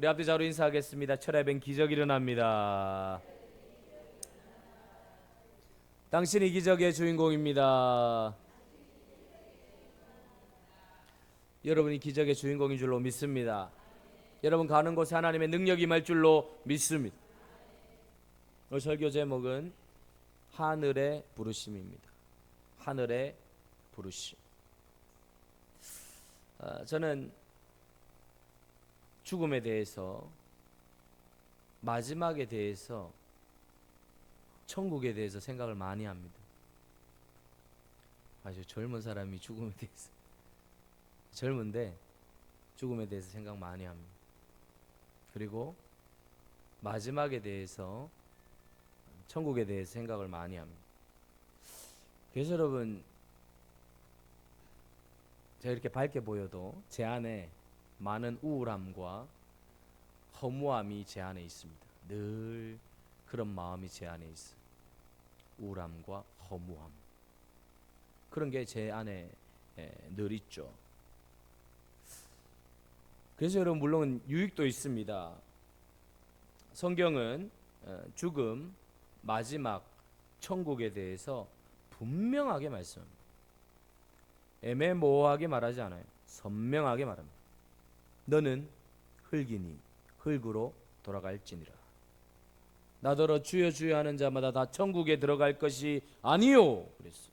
우리 앞뒤 자로 인사하겠습니다. 철야변 기적이 일어납니다. 당신이 기적의 주인공입니다. 여러분이 기적의 주인공인 줄로 믿습니다. 여러분 가는 곳에 하나님의 능력이 임할 줄로 믿습니다. 오늘 설교 제목은 하늘의 부르심입니다. 하늘의 부르심. 저는 죽음에 대해서, 마지막에 대해서, 천국에 대해서 생각을 많이 합니다. 아주 젊은 사람이 죽음에 대해서, 젊은데 죽음에 대해서 생각 많이 합니다. 그리고 마지막에 대해서, 천국에 대해서 생각을 많이 합니다. 그래서 여러분, 제가 이렇게 밝게 보여도 제 안에 많은 우울함과 허무함이 제 안에 있습니다. 늘 그런 마음이 제 안에 있어요. 우울함과 허무함, 그런 게 제 안에 늘 있죠. 그래서 여러분, 물론 유익도 있습니다. 성경은 죽음, 마지막, 천국에 대해서 분명하게 말씀합니다. 애매모호하게 말하지 않아요. 선명하게 말합니다. 너는 흙이니 흙으로 돌아갈지니라. 나더러 주여 주여 하는 자마다 다 천국에 들어갈 것이 아니요 그랬어.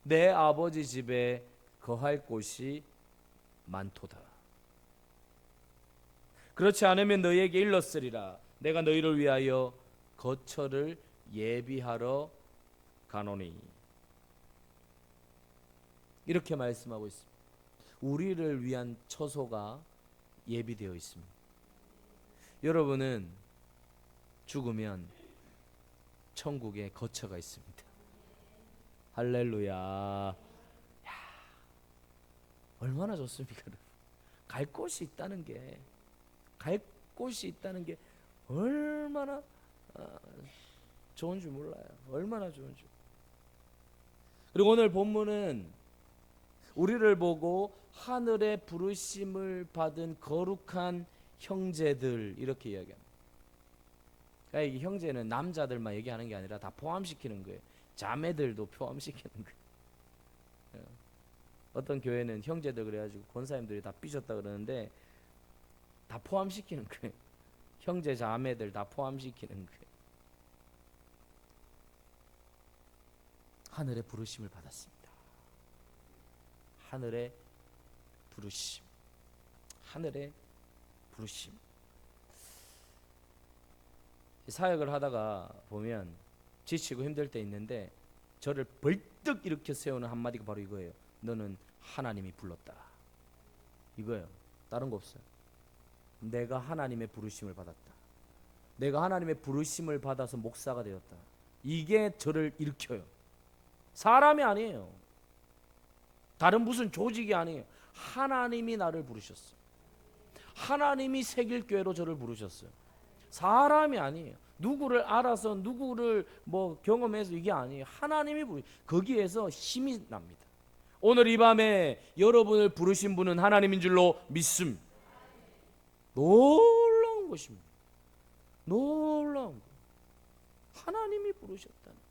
내 아버지 집에 거할 곳이 많도다. 그렇지 않으면 너희에게 일렀으리라. 내가 너희를 위하여 거처를 예비하러 가노니. 이렇게 말씀하고 있습니다. 우리를 위한 처소가 예비되어 있습니다. 여러분은 죽으면 천국에 거처가 있습니다. 할렐루야. 야, 얼마나 좋습니까? 갈 곳이 있다는 게, 갈 곳이 있다는 게 얼마나 좋은 줄 몰라요. 얼마나 좋은 줄. 그리고 오늘 본문은 우리를 보고 하늘의 부르심을 받은 거룩한 형제들, 이렇게 이야기합니다. 그러니까 이 형제는 남자들만 얘기하는 게 아니라 다 포함시키는 거예요. 자매들도 포함시키는 거예요. 어떤 교회는 형제들 그래가지고 권사님들이 다 삐졌다 그러는데 다 포함시키는 거예요. 형제 자매들 다 포함시키는 거예요. 하늘의 부르심을 받았습니다. 하늘의 부르심, 하늘의 부르심. 사역을 하다가 보면 지치고 힘들 때 있는데 저를 벌떡 일으켜 세우는 한마디가 바로 이거예요. 너는 하나님이 불렀다. 이거예요. 다른 거 없어요. 내가 하나님의 부르심을 받았다. 내가 하나님의 부르심을 받아서 목사가 되었다. 이게 저를 일으켜요. 사람이 아니에요. 다른 무슨 조직이 아니에요. 하나님이 나를 부르셨어요. 하나님이 새길교회로 저를 부르셨어요. 사람이 아니에요. 누구를 알아서, 누구를 뭐 경험해서 이게 아니에요. 하나님이 거기에서 힘이 납니다. 오늘 이 밤에 여러분을 부르신 분은 하나님인 줄로 믿습니다. 놀라운 것입니다. 놀라운 것. 하나님이 부르셨다는.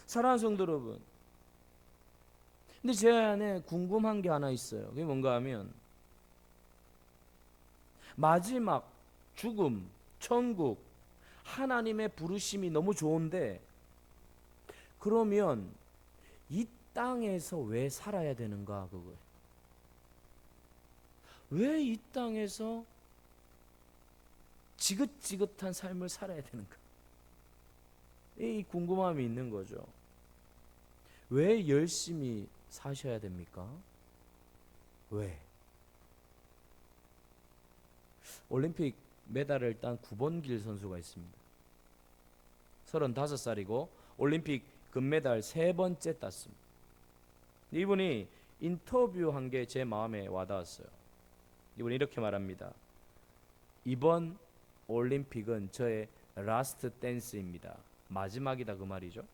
사랑하는 성도 여러분, 근데 제 안에 궁금한 게 하나 있어요. 그게 뭔가 하면, 마지막, 죽음, 천국, 하나님의 부르심이 너무 좋은데, 그러면 이 땅에서 왜 살아야 되는가, 그거예요. 왜 이 땅에서 지긋지긋한 삶을 살아야 되는가? 이 궁금함이 있는 거죠. 왜 열심히 사셔야 됩니까? 왜? 올림픽 메달을 딴 구본길 선수가 있습니다. 35살이고 올림픽 금메달 3번째 땄습니다. 이분이 인터뷰한 게 제 마음에 와닿았어요. 이분이 이렇게 말합니다. 이번 올림픽은 저의 라스트 댄스입니다. 마지막이다, 그 말이죠.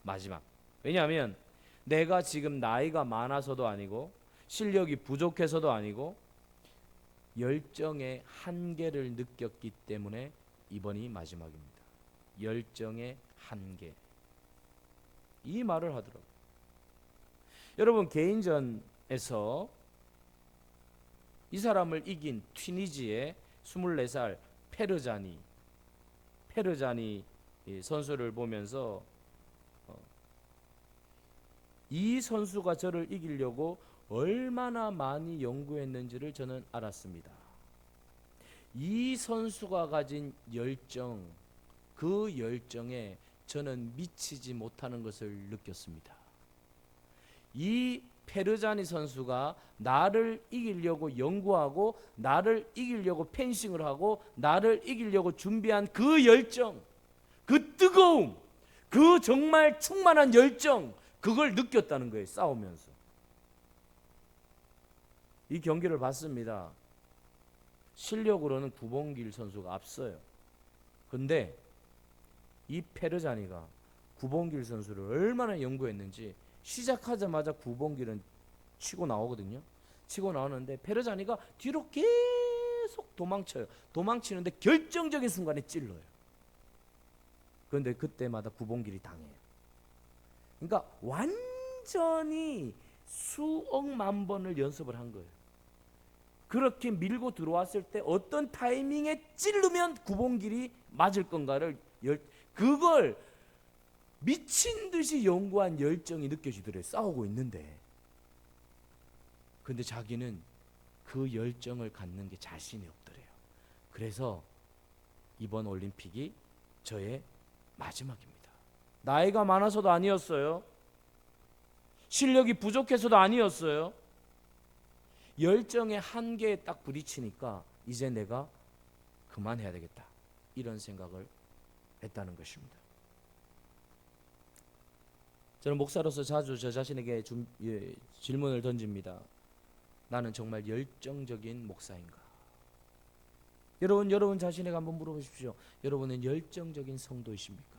마지막. 왜냐하면 내가 지금 나이가 많아서도 아니고 실력이 부족해서도 아니고 열정의 한계를 느꼈기 때문에 이번이 마지막입니다. 열정의 한계. 이 말을 하더라고요. 여러분, 개인전에서 이 사람을 이긴 튀니지의 24살 페르자니 선수를 보면서 이 선수가 저를 이기려고 얼마나 많이 연구했는지를 저는 알았습니다. 이 선수가 가진 열정, 그 열정에 저는 미치지 못하는 것을 느꼈습니다. 이 페르자니 선수가 나를 이기려고 연구하고 나를 이기려고 펜싱을 하고 나를 이기려고 준비한 그 열정, 그 뜨거움, 그 정말 충만한 열정, 그걸 느꼈다는 거예요. 싸우면서. 이 경기를 봤습니다. 실력으로는 구봉길 선수가 앞서요. 근데 이 페르자니가 구봉길 선수를 얼마나 연구했는지 시작하자마자 구봉길은 치고 나오거든요. 치고 나오는데 페르자니가 뒤로 계속 도망쳐요. 도망치는데 결정적인 순간에 찔러요. 그런데 그때마다 구봉길이 당해요. 그러니까 완전히 수억만 번을 연습을 한 거예요. 그렇게 밀고 들어왔을 때 어떤 타이밍에 찌르면 구봉길이 맞을 건가를 그걸 미친 듯이 연구한 열정이 느껴지더래요. 싸우고 있는데. 근데 자기는 그 열정을 갖는 게 자신이 없더래요. 그래서 이번 올림픽이 저의 마지막입니다. 나이가 많아서도 아니었어요. 실력이 부족해서도 아니었어요. 열정의 한계에 딱 부딪히니까 이제 내가 그만해야 되겠다, 이런 생각을 했다는 것입니다. 저는 목사로서 자주 저 자신에게 질문을 던집니다. 나는 정말 열정적인 목사인가? 여러분 자신에게 한번 물어보십시오. 여러분은 열정적인 성도이십니까?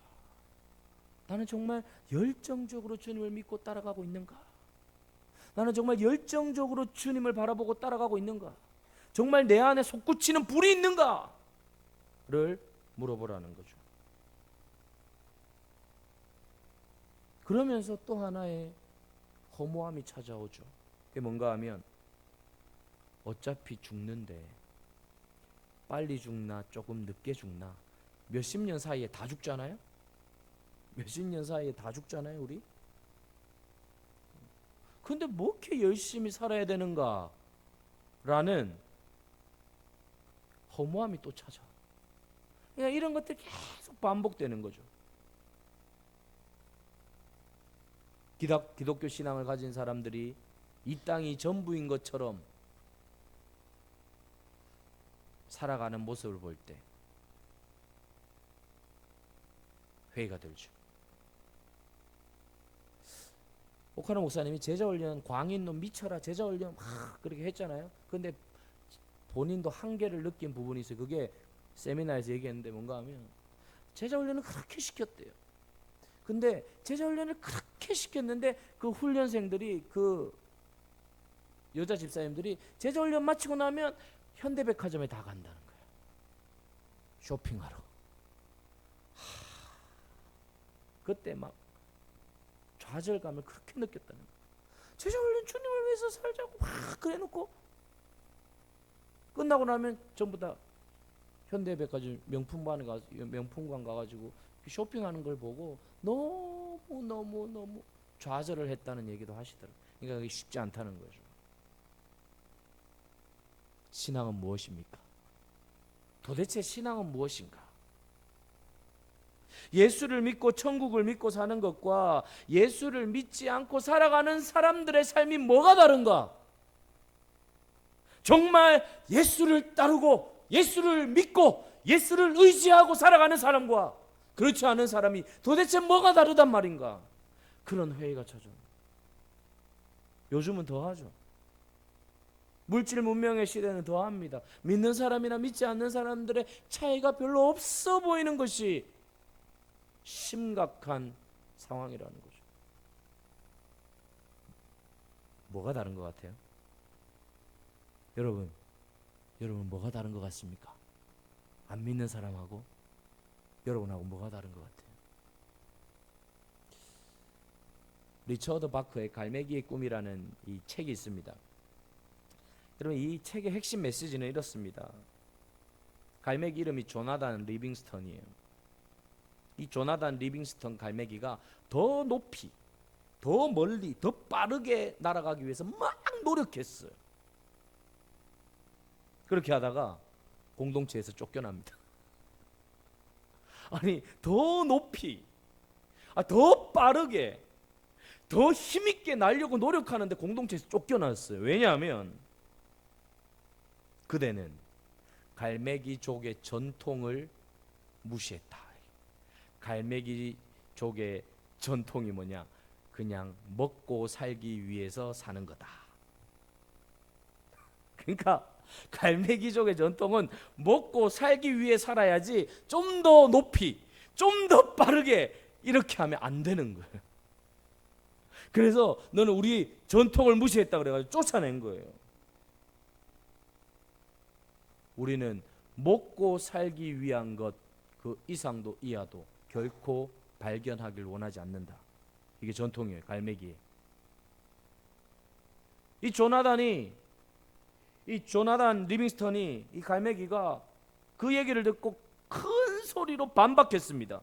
나는 정말 열정적으로 주님을 믿고 따라가고 있는가? 나는 정말 열정적으로 주님을 바라보고 따라가고 있는가? 정말 내 안에 솟구치는 불이 있는가를 물어보라는 거죠. 그러면서 또 하나의 허무함이 찾아오죠. 그게 뭔가 하면 어차피 죽는데 빨리 죽나 조금 늦게 죽나 몇십 년 사이에 다 죽잖아요. 몇십 년 사이에 다 죽잖아요, 우리. 근데 뭐 이렇게 열심히 살아야 되는가 라는 허무함이 또 찾아. 그러니까 이런 것들이 계속 반복되는 거죠. 기독교 신앙을 가진 사람들이 이 땅이 전부인 것처럼 살아가는 모습을 볼 때 회의가 들죠. 오카노 목사님이 제자훈련 광인론 미쳐라, 제자훈련 막 그렇게 했잖아요. 근데 본인도 한계를 느낀 부분이 있어요. 그게 세미나에서 얘기했는데 뭔가 하면 제자훈련을 그렇게 시켰대요. 근데 제자훈련을 그렇게 시켰는데 그 훈련생들이, 그 여자 집사님들이 제자훈련 마치고 나면 현대백화점에 다 간다는 거예요. 쇼핑하러. 그때 막 좌절감을 그렇게 느꼈다는 거예요. 제자훈련 주님을 위해서 살자고 막 그래놓고 끝나고 나면 전부 다 현대백화점 명품관 가가지고 쇼핑하는 걸 보고 너무 좌절을 했다는 얘기도 하시더라고요. 그러니까 그게 쉽지 않다는 거죠. 신앙은 무엇입니까? 도대체 신앙은 무엇인가? 예수를 믿고 천국을 믿고 사는 것과 예수를 믿지 않고 살아가는 사람들의 삶이 뭐가 다른가? 정말 예수를 따르고 예수를 믿고 예수를 의지하고 살아가는 사람과 그렇지 않은 사람이 도대체 뭐가 다르단 말인가? 그런 회의가 찾아옵니다. 요즘은 더하죠. 물질 문명의 시대는 더합니다. 믿는 사람이나 믿지 않는 사람들의 차이가 별로 없어 보이는 것이 심각한 상황이라는 거죠. 뭐가 다른 것 같아요? 여러분 뭐가 다른 것 같습니까? 안 믿는 사람하고 여러분하고 뭐가 다른 것 같아요? 리처드 바크의 갈매기의 꿈이라는 이 책이 있습니다. 여러분, 이 책의 핵심 메시지는 이렇습니다. 갈매기 이름이 조나단 리빙스턴이에요. 이 조나단 리빙스턴 갈매기가 더 높이, 더 멀리, 더 빠르게 날아가기 위해서 막 노력했어요. 그렇게 하다가 공동체에서 쫓겨납니다. 아니, 더 높이, 더 빠르게, 더 힘있게 날려고 노력하는데 공동체에서 쫓겨났어요. 왜냐하면 그대는 갈매기족의 전통을 무시했다. 갈매기족의 전통이 뭐냐? 그냥 먹고 살기 위해서 사는 거다. 그러니까 갈매기족의 전통은 먹고 살기 위해 살아야지 좀 더 높이, 좀 더 빠르게 이렇게 하면 안 되는 거예요. 그래서 너는 우리 전통을 무시했다 그래가지고 쫓아낸 거예요. 우리는 먹고 살기 위한 것 그 이상도 이하도 결코 발견하길 원하지 않는다. 이게 전통이에요. 갈매기에. 이 조나단 리빙스턴이 이 갈매기가 그 얘기를 듣고 큰 소리로 반박했습니다.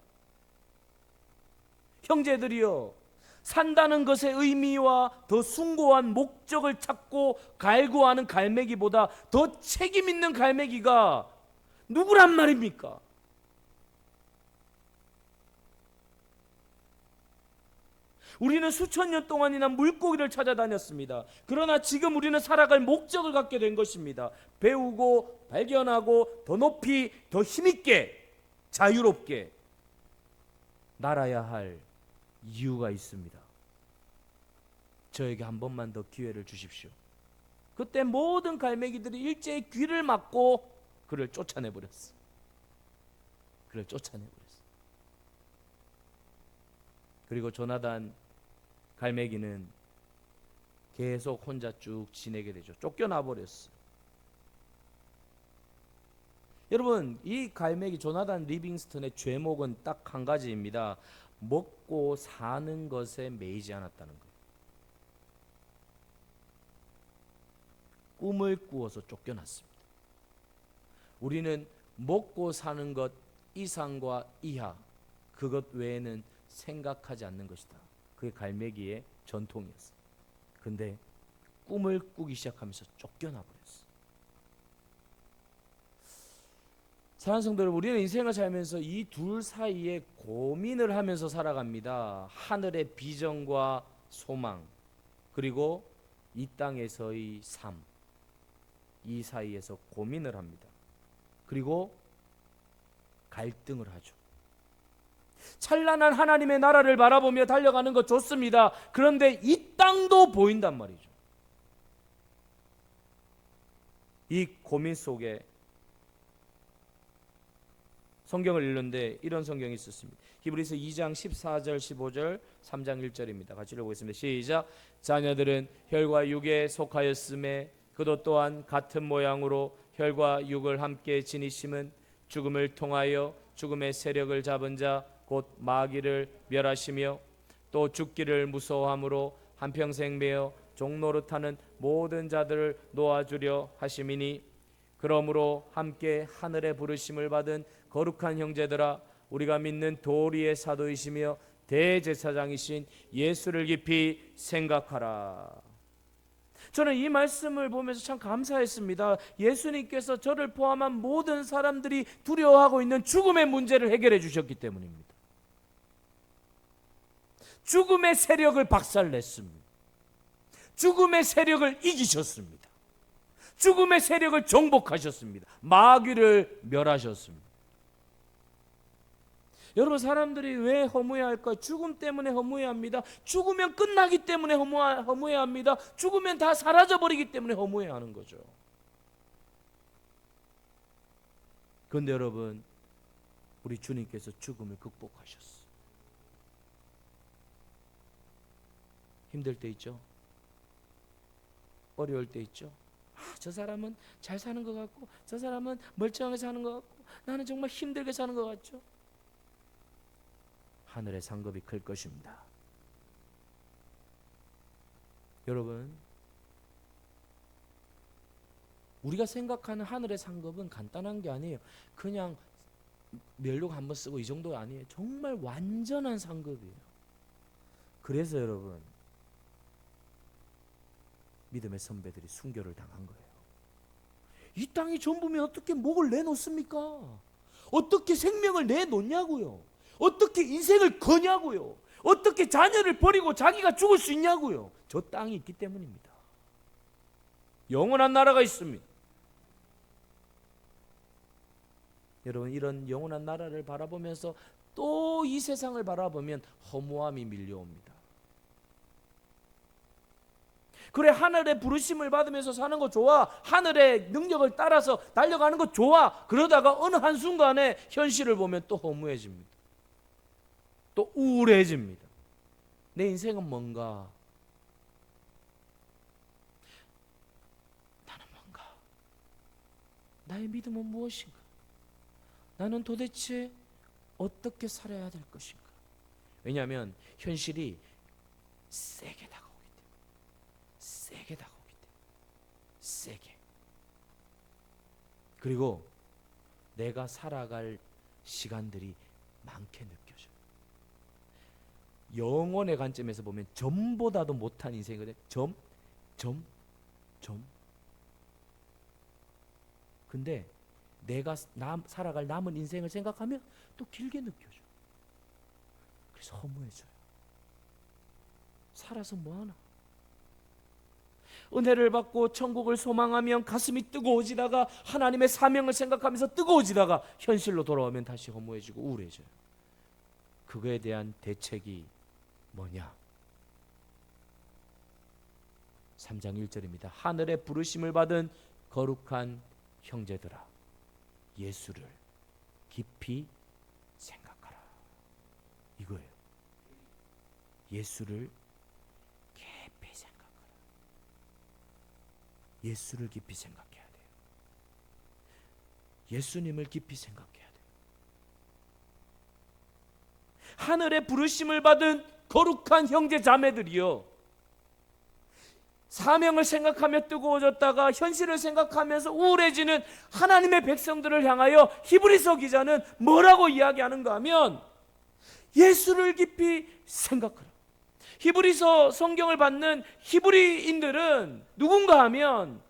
형제들이여, 산다는 것의 의미와 더 숭고한 목적을 찾고 갈구하는 갈매기보다 더 책임 있는 갈매기가 누구란 말입니까? 우리는 수천 년 동안이나 물고기를 찾아다녔습니다. 그러나 지금 우리는 살아갈 목적을 갖게 된 것입니다. 배우고 발견하고 더 높이 더 힘있게 자유롭게 날아야 할 이유가 있습니다. 저에게 한 번만 더 기회를 주십시오. 그때 모든 갈매기들이 일제히 귀를 막고 그를 쫓아내버렸어. 그리고 조나단 갈매기는 계속 혼자 쭉 지내게 되죠. 쫓겨나 버렸어. 여러분, 이 갈매기 조나단 리빙스턴의 죄목은 딱 한 가지입니다. 먹고 사는 것에 매이지 않았다는 거예요. 꿈을 꾸어서 쫓겨났습니다. 우리는 먹고 사는 것 이상과 이하, 그것 외에는 생각하지 않는 것이다. 그게 갈매기의 전통이었어요. 근데 꿈을 꾸기 시작하면서 쫓겨나 버렸어요. 사랑하는 성도 여러분, 우리는 인생을 살면서 이 둘 사이에 고민을 하면서 살아갑니다. 하늘의 비전과 소망, 그리고 이 땅에서의 삶, 이 사이에서 고민을 합니다. 그리고 갈등을 하죠. 찬란한 하나님의 나라를 바라보며 달려가는 것 좋습니다. 그런데 이 땅도 보인단 말이죠. 이 고민 속에 성경을 읽는데 이런 성경이 있었습니다. 히브리서 2장 14절 15절 3장 1절입니다. 같이 읽어보겠습니다. 시작. 자녀들은 혈과 육에 속하였음에 그도 또한 같은 모양으로 혈과 육을 함께 지니심은 죽음을 통하여 죽음의 세력을 잡은 자 곧 마귀를 멸하시며 또 죽기를 무서워함으로 한평생 매어 종노릇하는 모든 자들을 놓아주려 하심이니 그러므로 함께 하늘의 부르심을 받은 거룩한 형제들아, 우리가 믿는 도리의 사도이시며 대제사장이신 예수를 깊이 생각하라. 저는 이 말씀을 보면서 참 감사했습니다. 예수님께서 저를 포함한 모든 사람들이 두려워하고 있는 죽음의 문제를 해결해 주셨기 때문입니다. 죽음의 세력을 박살냈습니다. 죽음의 세력을 이기셨습니다. 죽음의 세력을 정복하셨습니다. 마귀를 멸하셨습니다. 여러분, 사람들이 왜 허무해할까요? 죽음 때문에 허무해합니다. 죽으면 끝나기 때문에 허무해합니다. 죽으면 다 사라져버리기 때문에 허무해하는 거죠. 그런데 여러분, 우리 주님께서 죽음을 극복하셨어요. 힘들 때 있죠? 어려울 때 있죠? 저 사람은 잘 사는 것 같고 저 사람은 멀쩡하게 사는 것 같고 나는 정말 힘들게 사는 것 같죠. 하늘의 상급이 클 것입니다. 여러분, 우리가 생각하는 하늘의 상급은 간단한 게 아니에요. 그냥 멸록 한번 쓰고 이 정도 아니에요. 정말 완전한 상급이에요. 그래서 여러분, 믿음의 선배들이 순교를 당한 거예요. 이 땅이 전부면 어떻게 목을 내놓습니까? 어떻게 생명을 내놓냐고요? 어떻게 인생을 거냐고요? 어떻게 자녀를 버리고 자기가 죽을 수 있냐고요? 저 땅이 있기 때문입니다. 영원한 나라가 있습니다. 여러분, 이런 영원한 나라를 바라보면서 또 이 세상을 바라보면 허무함이 밀려옵니다. 그래, 하늘의 부르심을 받으면서 사는 거 좋아. 하늘의 능력을 따라서 달려가는 거 좋아. 그러다가 어느 한순간에 현실을 보면 또 허무해집니다. 또 우울해집니다. 내 인생은 뭔가? 나는 뭔가? 나의 믿음은 무엇인가? 나는 도대체 어떻게 살아야 될 것인가? 왜냐하면 현실이 세게 다가오기 때문에. 세게 다가오기 때문에. 세게. 그리고 내가 살아갈 시간들이 많게 느껴져. 영혼의 관점에서 보면 점보다도 못한 인생이거든. 점. 근데 내가 살아갈 남은 인생을 생각하면 또 길게 느껴져. 그래서 허무해져요. 살아서 뭐하나? 은혜를 받고 천국을 소망하면 가슴이 뜨거워지다가 하나님의 사명을 생각하면서 뜨거워지다가 현실로 돌아오면 다시 허무해지고 우울해져요. 그거에 대한 대책이 뭐냐? 3장 1절입니다. 하늘의 부르심을 받은 거룩한 형제들아, 예수를 깊이 생각하라. 이거예요. 예수를 깊이 생각하라. 예수를 깊이 생각해야 돼요. 예수님을 깊이 생각해야 돼요. 하늘의 부르심을 받은 거룩한 형제 자매들이요, 사명을 생각하며 뜨거워졌다가 현실을 생각하면서 우울해지는 하나님의 백성들을 향하여 히브리서 기자는 뭐라고 이야기하는가 하면 예수를 깊이 생각하라. 히브리서 성경을 받는 히브리인들은 누군가 하면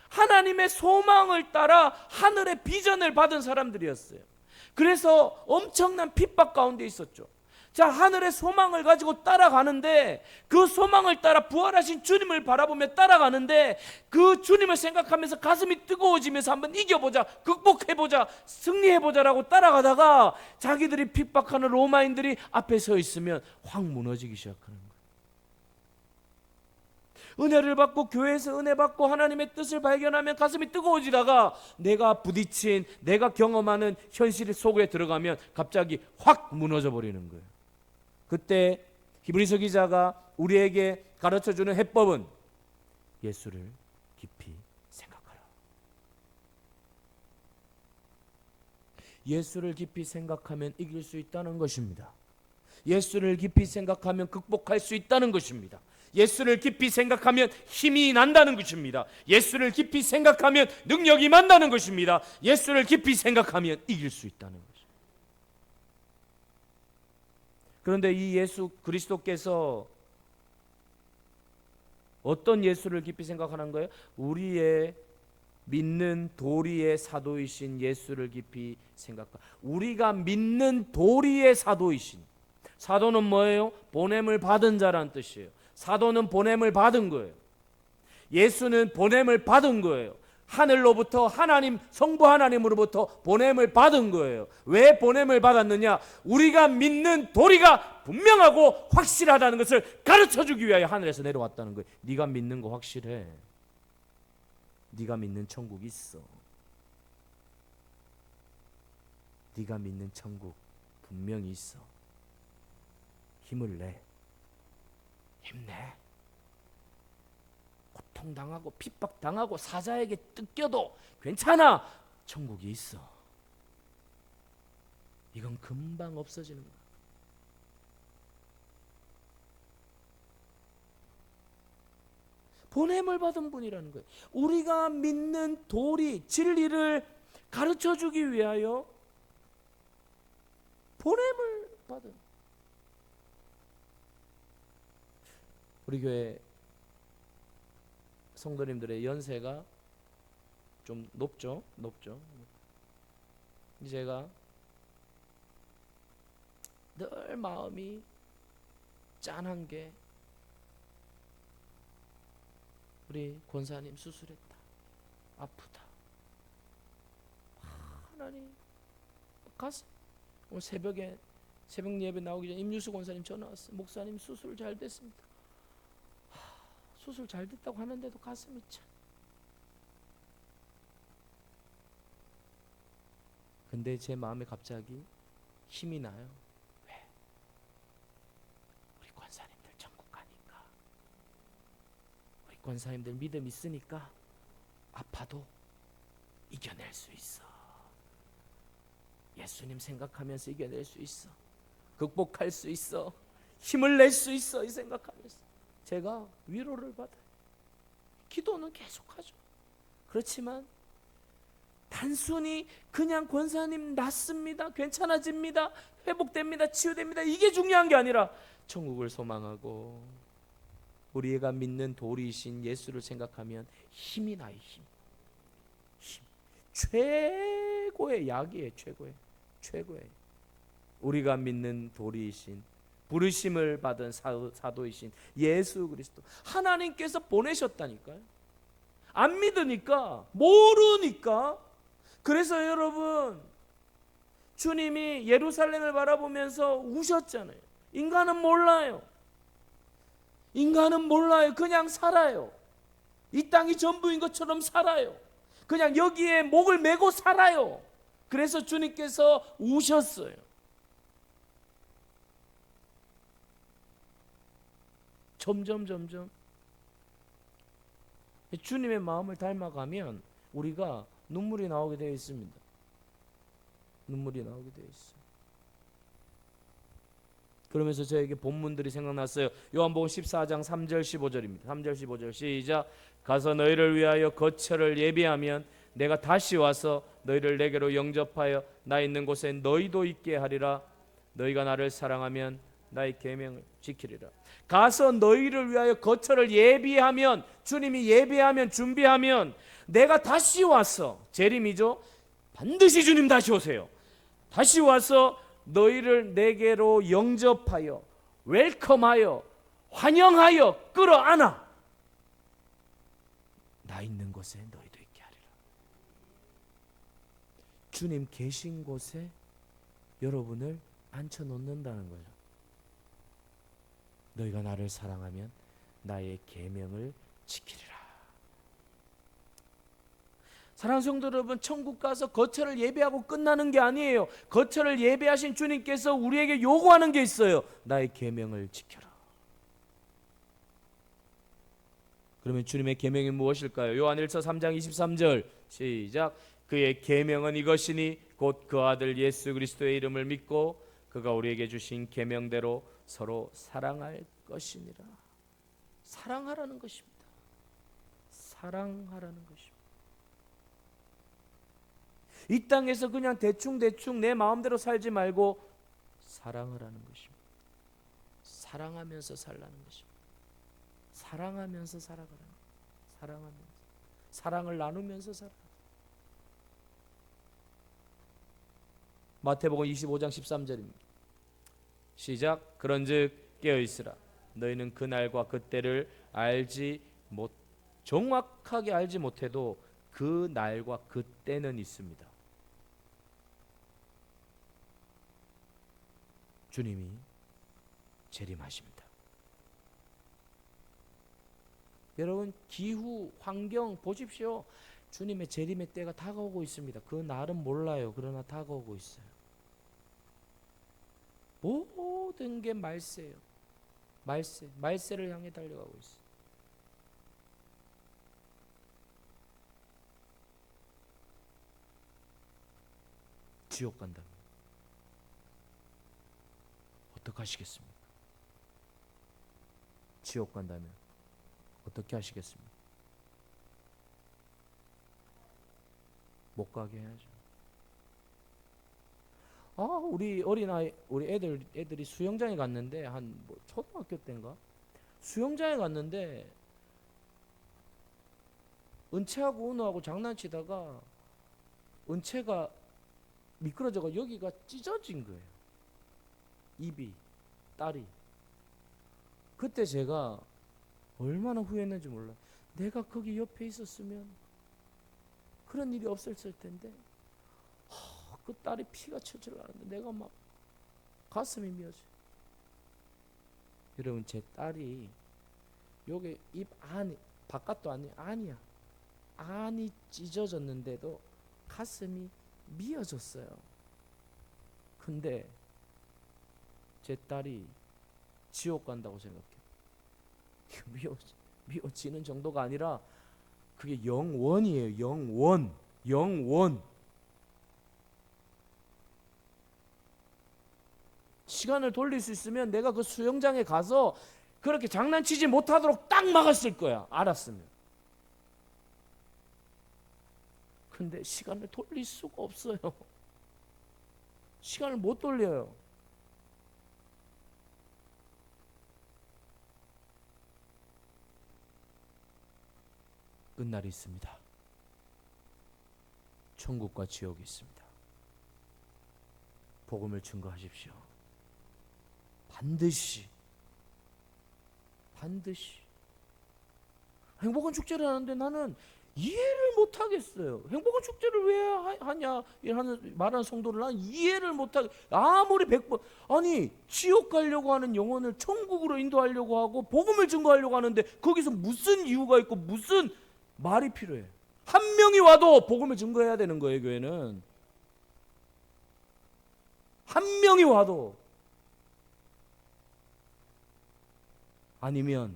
하나님의 소망을 따라 하늘의 비전을 받은 사람들이었어요. 그래서 엄청난 핍박 가운데 있었죠. 자, 하늘의 소망을 가지고 따라가는데, 그 소망을 따라 부활하신 주님을 바라보며 따라가는데, 그 주님을 생각하면서 가슴이 뜨거워지면서 한번 이겨보자, 극복해보자, 승리해보자라고 따라가다가 자기들이 핍박하는 로마인들이 앞에 서 있으면 확 무너지기 시작하는 거예요. 은혜를 받고 교회에서 은혜 받고 하나님의 뜻을 발견하면 가슴이 뜨거워지다가 내가 부딪힌, 내가 경험하는 현실 속에 들어가면 갑자기 확 무너져 버리는 거예요. 그때 히브리서 기자가 우리에게 가르쳐주는 해법은 예수를 깊이 생각하라. 예수를 깊이 생각하면 이길 수 있다는 것입니다. 예수를 깊이 생각하면 극복할 수 있다는 것입니다. 예수를 깊이 생각하면 힘이 난다는 것입니다. 예수를 깊이 생각하면 능력이 만나는 것입니다. 예수를 깊이 생각하면 이길 수 있다는 것입니다. 그런데 이 예수 그리스도께서 어떤 예수를 깊이 생각하는 거예요? 우리의 믿는 도리의 사도이신 예수를 깊이 생각하. 우리가 믿는 도리의 사도이신. 사도는 뭐예요? 보냄을 받은 자란 뜻이에요. 사도는 보냄을 받은 거예요. 예수는 보냄을 받은 거예요. 하늘로부터 하나님, 성부 하나님으로부터 보냄을 받은 거예요. 왜 보냄을 받았느냐? 우리가 믿는 도리가 분명하고 확실하다는 것을 가르쳐주기 위하여 하늘에서 내려왔다는 거예요. 네가 믿는 거 확실해. 네가 믿는 천국 있어. 네가 믿는 천국 분명히 있어. 힘을 내. 힘내. 곧 고통당하고 핍박당하고 사자에게 뜯겨도 괜찮아. 천국이 있어. 이건 금방 없어지는 거야. 보냄을 받은 분이라는 거예요. 우리가 믿는 도리, 진리를 가르쳐주기 위하여 보냄을 받은. 우리 교회 성도님들의 연세가 좀 높죠. 제가 늘 마음이 짠한 게 우리 권사님 수술했다. 아프다. 하나님 가서 오늘 새벽 예배 나오기 전에 임유수 권사님 전화 왔어요. 목사님 수술 잘 됐습니다. 수술 잘 됐다고 하는데도 가슴이 참. 근데 제 마음에 갑자기 힘이 나요. 왜? 우리 권사님들 천국 가니까. 우리 권사님들 믿음 있으니까 아파도 이겨낼 수 있어. 예수님 생각하면서 이겨낼 수 있어. 극복할 수 있어. 힘을 낼 수 있어. 이 생각하면서 제가 위로를 받아요. 기도는 계속하죠. 그렇지만 단순히 그냥 권사님 낫습니다, 괜찮아집니다, 회복됩니다, 치유됩니다, 이게 중요한 게 아니라 천국을 소망하고 우리가 믿는 도리이신 예수를 생각하면 힘이 나요. 힘. 최고의 약이에요. 최고의 우리가 믿는 도리이신 부르심을 받은 사도이신 예수 그리스도 하나님께서 보내셨다니까요. 안 믿으니까, 모르니까. 그래서 여러분, 주님이 예루살렘을 바라보면서 우셨잖아요. 인간은 몰라요. 그냥 살아요. 이 땅이 전부인 것처럼 살아요. 그냥 여기에 목을 메고 살아요. 그래서 주님께서 우셨어요. 점점 주님의 마음을 닮아가면 우리가 눈물이 나오게 되어 있습니다. 눈물이 나오게 되어 있어요. 그러면서 저에게 본문들이 생각났어요. 요한복음 14장 3절 15절입니다. 3절 15절 시작. 가서 너희를 위하여 거처를 예비하면 내가 다시 와서 너희를 내게로 영접하여 나 있는 곳에 너희도 있게 하리라. 너희가 나를 사랑하면 나의 계명을 지키리라. 가서 너희를 위하여 거처를 예비하면, 주님이 예비하면, 준비하면 내가 다시 와서, 재림이죠. 반드시 주님 다시 오세요. 다시 와서 너희를 내게로 영접하여, 웰컴하여, 환영하여 끌어안아 나 있는 곳에 너희도 있게 하리라. 주님 계신 곳에 여러분을 앉혀놓는다는 거죠. 너희가 나를 사랑하면 나의 계명을 지키리라. 사랑하는 성도 여러분, 천국 가서 거처를 예배하고 끝나는 게 아니에요. 거처를 예배하신 주님께서 우리에게 요구하는 게 있어요. 나의 계명을 지켜라. 그러면 주님의 계명이 무엇일까요? 요한일서 3장 23절 시작. 그의 계명은 이것이니 곧 그 아들 예수 그리스도의 이름을 믿고 그가 우리에게 주신 계명대로 서로 사랑할 것이니라. 사랑하라는 것입니다. 사랑하라는 것입니다. 이 땅에서 그냥 대충 내 마음대로 살지 말고 사랑하라는 것입니다. 사랑하면서 살라는 것입니다. 사랑하면서 살아가라는 것입니다. 사랑하면서, 사랑을 나누면서 살아. 마태복음 25장 13절입니다. 시작. 그런즉 깨어있으라. 너희는 그날과 그때를 정확하게 알지 못해도 그 날과 그때는 있습니다. 주님이 재림하십니다. 여러분, 기후, 환경 보십시오. 주님의 재림의 때가 다가오고 있습니다. 그 날은 몰라요. 그러나 다가오고 있어요. 모든 게 말세예요. 말세를 향해 달려가고 있어요. 지옥 간다면 어떻게 하시겠습니까? 지옥 간다면 어떻게 하시겠습니까? 못 가게 해야죠. 우리 어린아이, 우리 애들이 수영장에 갔는데, 뭐 초등학교 때인가? 수영장에 갔는데, 은채하고 은호하고 장난치다가, 은채가 미끄러져가 여기가 찢어진 거예요. 입이, 딸이. 그때 제가 얼마나 후회했는지 몰라. 내가 거기 옆에 있었으면 그런 일이 없었을 텐데, 그 딸이 피가 철철 나는데 내가 막 가슴이 미어져. 여러분, 제 딸이 여기 입 안이, 바깥도 아니야. 안이 찢어졌는데도 가슴이 미어졌어요. 근데 제 딸이 지옥 간다고 생각해요. 미워지는 정도가 아니라 그게 영원이에요. 영원. 시간을 돌릴 수 있으면 내가 그 수영장에 가서 그렇게 장난치지 못하도록 딱 막았을 거야. 알았으면. 근데 시간을 돌릴 수가 없어요. 시간을 못 돌려요. 끝날이 있습니다. 천국과 지옥이 있습니다. 복음을 증거하십시오. 반드시 행복한 축제를 하는데 나는 이해를 못 하겠어요. 행복한 축제를 왜 하냐 말하는 성도를 난 이해를 못 하겠. 아무리 100번 아니 지옥 가려고 하는 영혼을 천국으로 인도하려고 하고 복음을 증거하려고 하는데 거기서 무슨 이유가 있고 무슨 말이 필요해. 한 명이 와도 복음을 증거해야 되는 거예요. 교회는 한 명이 와도. 아니면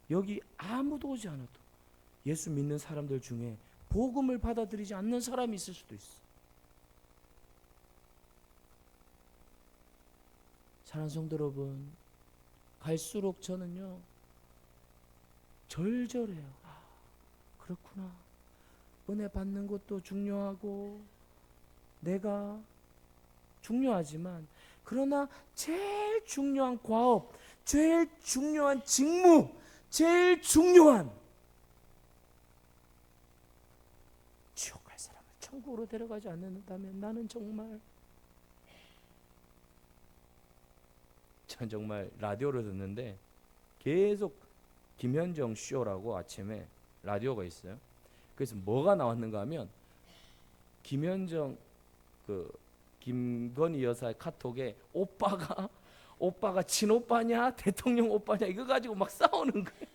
여기 아무도 오지 않아도 예수 믿는 사람들 중에 복음을 받아들이지 않는 사람이 있을 수도 있어. 사랑하는 성도 여러분, 갈수록 저는요 절절해요. 그렇구나. 은혜 받는 것도 중요하고 내가 중요하지만 그러나 제일 중요한 과업, 제일 중요한 직무, 제일 중요한 지옥 갈 사람을 천국으로 데려가지 않는다면 나는 정말 전 정말 라디오를 듣는데 계속 김현정 쇼라고 아침에 라디오가 있어요. 그래서 뭐가 나왔는가 하면 김현정 김건희 여사의 카톡에 오빠가 친오빠냐 대통령 오빠냐 이거 가지고 막 싸우는 거예요.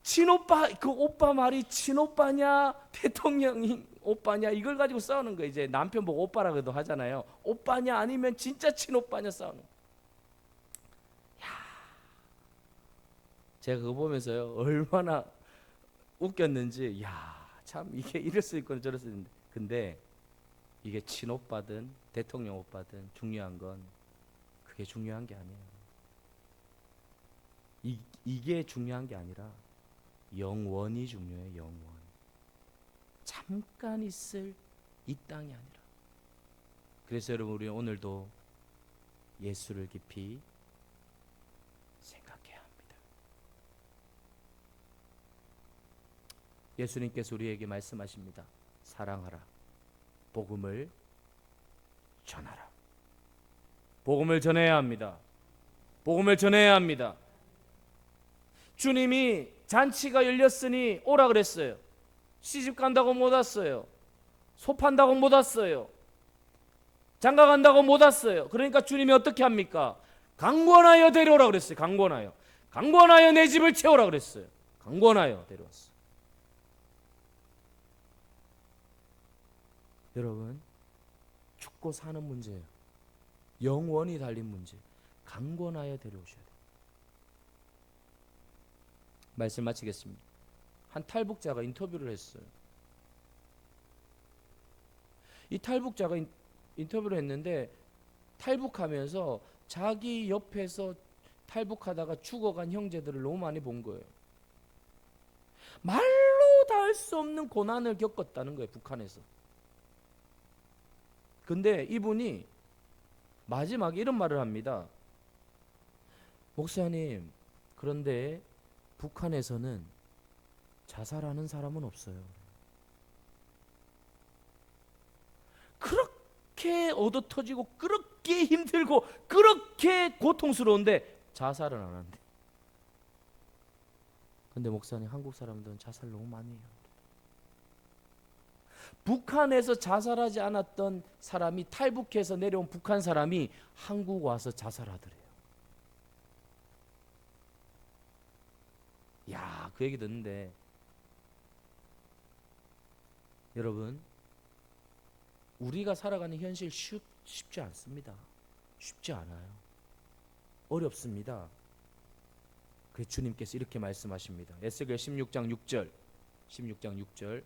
친오빠 그 오빠 말이 친오빠냐 대통령 오빠냐 이걸 가지고 싸우는 거예요. 이제 남편 보고 오빠라고도 하잖아요. 오빠냐 아니면 진짜 친오빠냐 싸우는 거예요. 제가 그거 보면서요 얼마나 웃겼는지 참 이게 이럴 수 있고 저럴 수 있는데 근데 이게 친오빠든 대통령 오빠든 중요한 건 그게 중요한 게 아니에요. 이게 중요한 게 아니라 영원이 중요해요. 영원. 잠깐 있을 이 땅이 아니라. 그래서 여러분 우리 오늘도 예수를 깊이 생각해야 합니다. 예수님께서 우리에게 말씀하십니다. 사랑하라. 복음을 전하라. 복음을 전해야 합니다. 복음을 전해야 합니다. 주님이 잔치가 열렸으니 오라 그랬어요. 시집 간다고 못 왔어요. 소 판다고 못 왔어요. 장가 간다고 못 왔어요. 그러니까 주님이 어떻게 합니까? 강권하여 데려오라 그랬어요. 강권하여 내 집을 채우라 그랬어요. 강권하여 데려왔어요. 여러분, 죽고 사는 문제예요. 영원히 달린 문제. 강권하여 데려오셔야 돼요. 말씀 마치겠습니다. 한 탈북자가 인터뷰를 했어요. 이 탈북자가 인터뷰를 했는데 탈북하면서 자기 옆에서 탈북하다가 죽어간 형제들을 너무 많이 본 거예요. 말로 다 할 수 없는 고난을 겪었다는 거예요, 북한에서. 근데 이분이 마지막에 이런 말을 합니다. 목사님, 그런데 북한에서는 자살하는 사람은 없어요. 그렇게 얻어터지고 그렇게 힘들고 그렇게 고통스러운데 자살은 안 한대. 근데 목사님, 한국 사람들은 자살 너무 많이 해요. 북한에서 자살하지 않았던 사람이 탈북해서 내려온 북한 사람이 한국 와서 자살하더래요. 야, 그 얘기 듣는데 여러분, 우리가 살아가는 현실 쉽지 않습니다. 쉽지 않아요. 어렵습니다. 그래서 주님께서 이렇게 말씀하십니다. 에스겔 16장 6절 16장 6절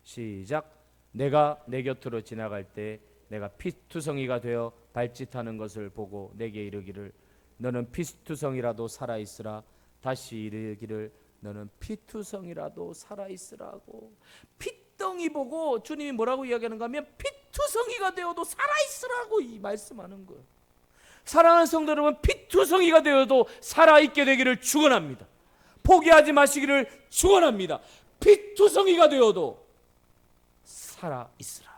시작. 내가 내 곁으로 지나갈 때 내가 피투성이가 되어 발짓하는 것을 보고 내게 이르기를 너는 피투성이라도 살아있으라. 다시 이르기를 너는 피투성이라도 살아있으라고. 핏덩이 보고 주님이 뭐라고 이야기하는가 하면 피투성이가 되어도 살아있으라고 이 말씀하는 거예요. 사랑하는 성도 여러분, 피투성이가 되어도 살아있게 되기를 축원합니다. 포기하지 마시기를 축원합니다. 피투성이가 되어도 살아있으라.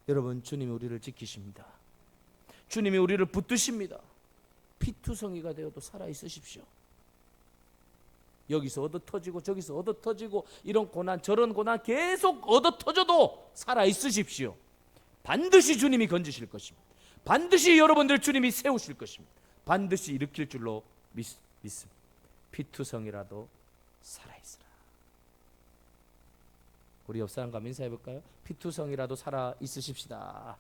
여러분, 주님이 우리를 지키십니다. 주님이 우리를 붙드십니다. 피투성이가 되어도 살아있으십시오. 여기서 얻어터지고 저기서 얻어터지고 이런 고난 저런 고난 계속 얻어터져도 살아있으십시오. 반드시 주님이 건지실 것입니다. 반드시 여러분들 주님이 세우실 것입니다. 반드시 일으킬 줄로 믿습니다. 피투성이라도 살아있으라. 우리 옆 사람과 인사해 볼까요? 피투성이라도 살아있으십시다.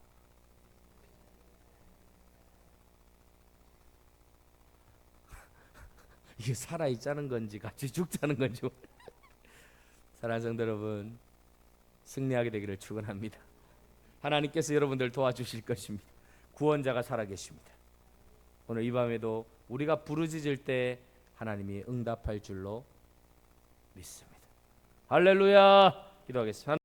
이게 살아있자는 건지 같이 죽자는 건지 사랑하는 성도 여러분, 승리하게 되기를 축원합니다. 하나님께서 여러분들 도와주실 것입니다. 구원자가 살아계십니다. 오늘 이 밤에도 우리가 부르짖을 때 하나님이 응답할 줄로 믿습니다. 할렐루야. 기도하겠습니다.